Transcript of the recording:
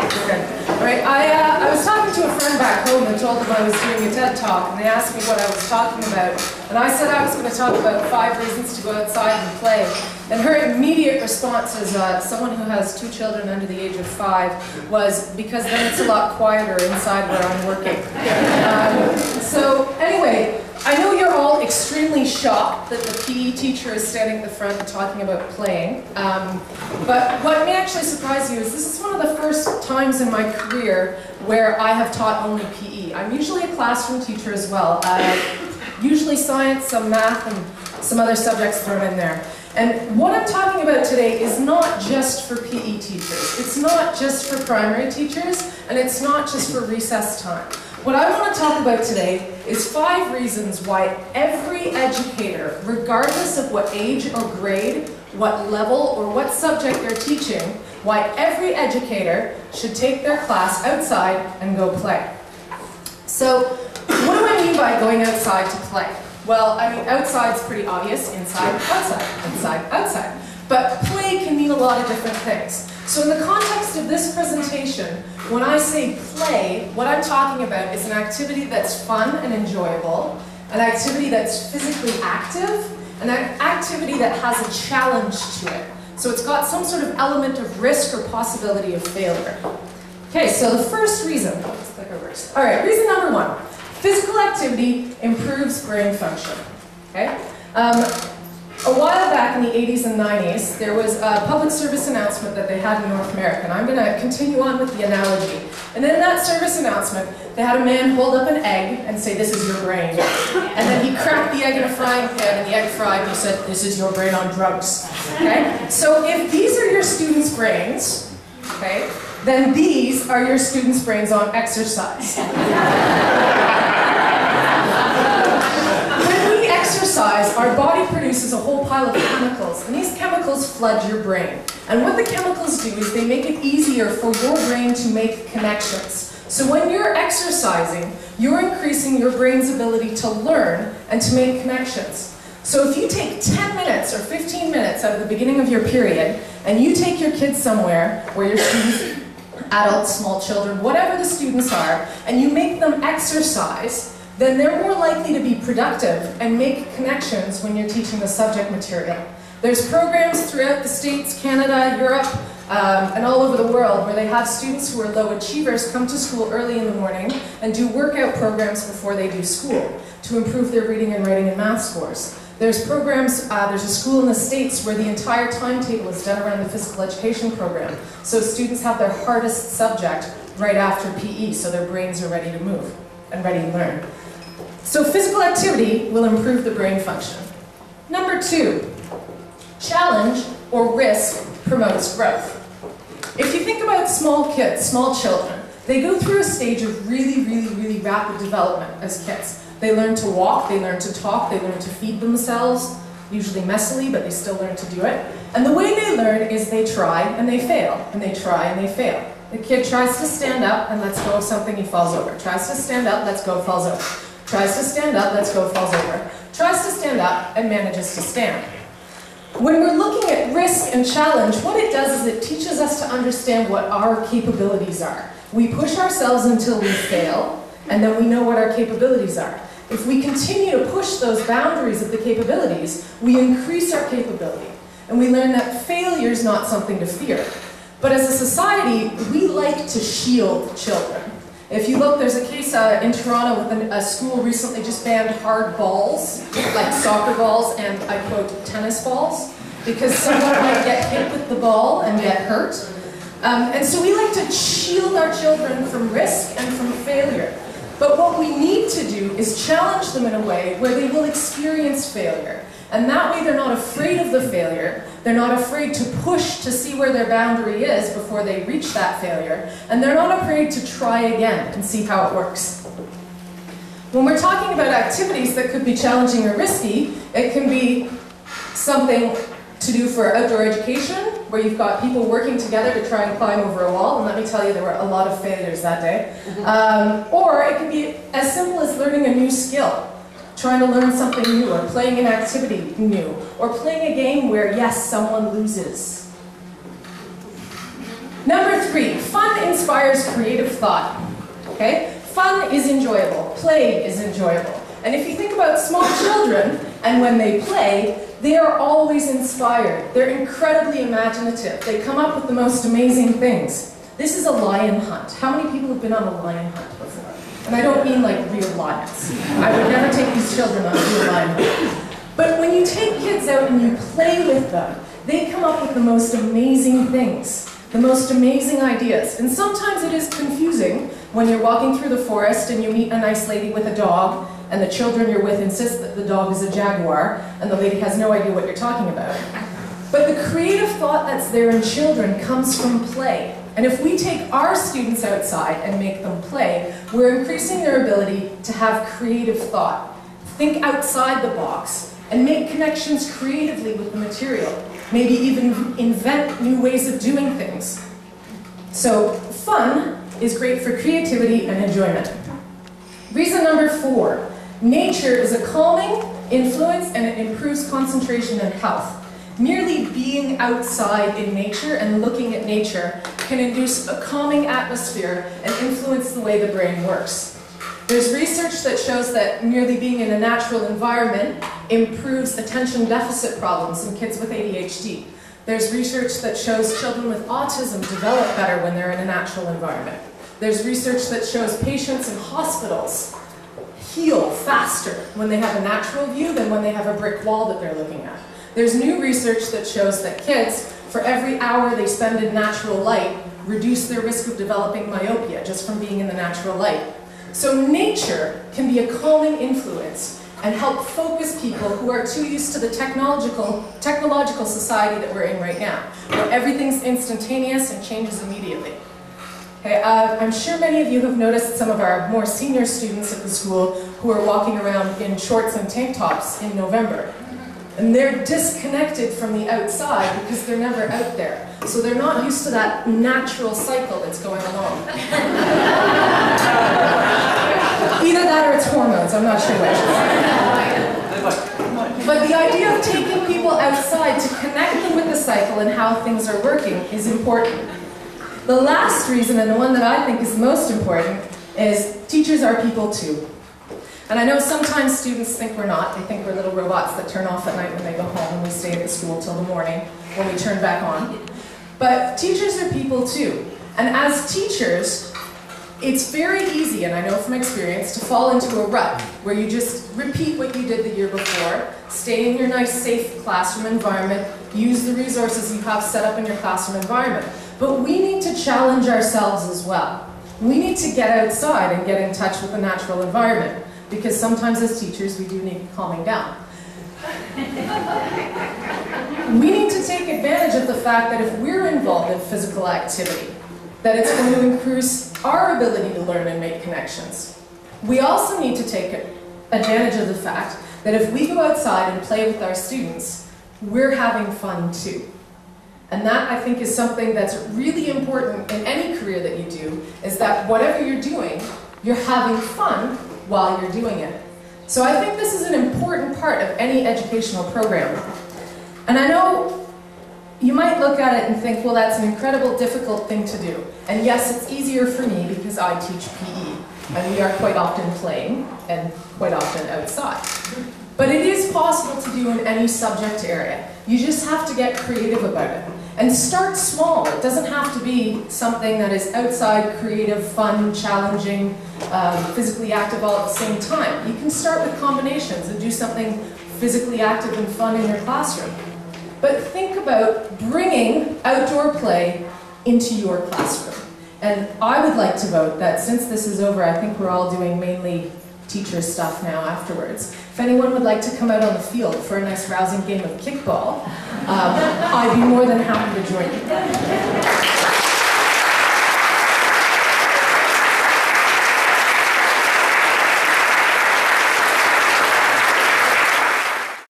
All right, I was talking to a friend back home and told them I was doing a TED Talk, and they asked me what I was talking about. And I said I was going to talk about 5 reasons to go outside and play. And her immediate response as someone who has 2 children under the age of 5 was, because then it's a lot quieter inside where I'm working. So anyway, I know you're all extremely shocked that the PE teacher is standing at the front and talking about playing. But what may actually surprise you is this is one of the first times in my career where I have taught only PE. I'm usually a classroom teacher as well. Usually science, some math, and some other subjects thrown in there. And what I'm talking about today is not just for PE teachers. It's not just for primary teachers, and it's not just for recess time. What I want to talk about today is 5 reasons why every educator, regardless of what age or grade, what level, or what subject they're teaching, why every educator should take their class outside and go play. So, what do I mean by going outside to play? Well, I mean, outside's pretty obvious. Inside, outside, inside, outside. But play can mean a lot of different things. So in the context of this presentation, when I say play, what I'm talking about is an activity that's fun and enjoyable, an activity that's physically active, and an activity that has a challenge to it. So it's got some sort of element of risk or possibility of failure. Okay, so the first reason, let's click over. All right, reason number 1. Physical activity improves brain function. Okay? A while back in the 80s and 90s, there was a public service announcement that they had in North America, and I'm going to continue on with the analogy. And in that service announcement, they had a man hold up an egg and say, "This is your brain." And then he cracked the egg in a frying pan, and the egg fried, and he said, "This is your brain on drugs." Okay? So if these are your students' brains, okay, then these are your students' brains on exercise. When we exercise, our body produces a whole pile of chemicals, and these chemicals flood your brain. And what the chemicals do is they make it easier for your brain to make connections. So when you're exercising, you're increasing your brain's ability to learn and to make connections. So if you take 10 minutes or 15 minutes out of the beginning of your period, and you take your kids somewhere where your students, adults, small children, whatever the students are, and you make them exercise, then they're more likely to be productive and make connections when you're teaching the subject material. There's programs throughout the States, Canada, Europe, and all over the world where they have students who are low achievers come to school early in the morning and do workout programs before they do school to improve their reading and writing and math scores. There's programs, there's a school in the States where the entire timetable is done around the physical education program. So students have their hardest subject right after PE, so their brains are ready to move and ready to learn. So physical activity will improve the brain function. Number 2, challenge or risk promotes growth. If you think about small kids, small children, they go through a stage of really rapid development as kids. They learn to walk, they learn to talk, they learn to feed themselves, usually messily, but they still learn to do it. And the way they learn is they try and they fail, and they try and they fail. The kid tries to stand up and lets go of something, he falls over. Tries to stand up, lets go, falls over. Tries to stand up, lets go, falls over. Tries to stand up and manages to stand. When we're looking at risk and challenge, what it does is it teaches us to understand what our capabilities are. We push ourselves until we fail, and then we know what our capabilities are. If we continue to push those boundaries of the capabilities, we increase our capability. And we learn that failure is not something to fear. But as a society, we like to shield children. If you look, there's a case in Toronto with a school recently just banned hard balls, like soccer balls and, I quote, tennis balls, because someone might get hit with the ball and get hurt. And so we like to shield our children from risk and from failure. But what we need to do is challenge them in a way where they will experience failure. And that way they're not afraid of the failure, they're not afraid to push to see where their boundary is before they reach that failure, and they're not afraid to try again and see how it works. When we're talking about activities that could be challenging or risky, it can be something to do for outdoor education, where you've got people working together to try and climb over a wall, and let me tell you, there were a lot of failures that day. Or it can be as simple as learning a new skill, trying to learn something new, or playing an activity new, or playing a game where, yes, someone loses. Number 3, fun inspires inspires creative thought. Okay? Fun is enjoyable. Play is enjoyable. And if you think about small children, and when they play, they are always inspired. They're incredibly imaginative. They come up with the most amazing things. This is a lion hunt. How many people have been on a lion hunt before? And I don't mean like real lions. I would never take these children on a real lion hunt. But when you take kids out and you play with them, they come up with the most amazing things, the most amazing ideas. And sometimes it is confusing when you're walking through the forest and you meet a nice lady with a dog, and the children you're with insist that the dog is a jaguar, and the lady has no idea what you're talking about. But the creative thought that's there in children comes from play. And if we take our students outside and make them play, we're increasing their ability to have creative thought. Think outside the box and make connections creatively with the material. Maybe even invent new ways of doing things. So fun is great for creativity and enjoyment. Reason number 4, nature is a calming influence and it improves concentration and health. Merely being outside in nature and looking at nature can induce a calming atmosphere and influence the way the brain works. There's research that shows that merely being in a natural environment improves attention deficit problems in kids with ADHD. There's research that shows children with autism develop better when they're in a natural environment. There's research that shows patients in hospitals heal faster when they have a natural view than when they have a brick wall that they're looking at. There's new research that shows that kids, for every hour they spend in natural light, reduce their risk of developing myopia just from being in the natural light. So nature can be a calming influence and help focus people who are too used to the technological society that we're in right now, where everything's instantaneous and changes immediately. Okay, I'm sure many of you have noticed some of our more senior students at the school who are walking around in shorts and tank tops in November. And they're disconnected from the outside because they're never out there. So they're not used to that natural cycle that's going along. Either that or it's hormones, I'm not sure which. But the idea of taking people outside to connect them with the cycle and how things are working is important. The last reason, and the one that I think is most important, is teachers are people too. And I know sometimes students think we're not. They think we're little robots that turn off at night when they go home and we stay at the school till the morning when we turn back on. But teachers are people too. And as teachers, it's very easy, and I know from experience, to fall into a rut where you just repeat what you did the year before, stay in your nice, safe classroom environment, use the resources you have set up in your classroom environment. But we need to challenge ourselves as well. We need to get outside and get in touch with the natural environment, because sometimes as teachers we do need calming down. We need to take advantage of the fact that if we're involved in physical activity, that it's going to increase our ability to learn and make connections. We also need to take advantage of the fact that if we go outside and play with our students, we're having fun too. And that, I think, is something that's really important in any career that you do, is that whatever you're doing, you're having fun while you're doing it. So I think this is an important part of any educational program. And I know you might look at it and think, well, that's an incredible, difficult thing to do. And yes, it's easier for me because I teach PE, and we are quite often playing and quite often outside. But it is possible to do in any subject area. You just have to get creative about it. And start small. It doesn't have to be something that is outside, creative, fun, challenging, physically active all at the same time. You can start with combinations and do something physically active and fun in your classroom. But think about bringing outdoor play into your classroom. And I would like to vote that since this is over, I think we're all doing mainly teacher stuff now afterwards. If anyone would like to come out on the field for a nice rousing game of kickball, I'd be more than happy to join you.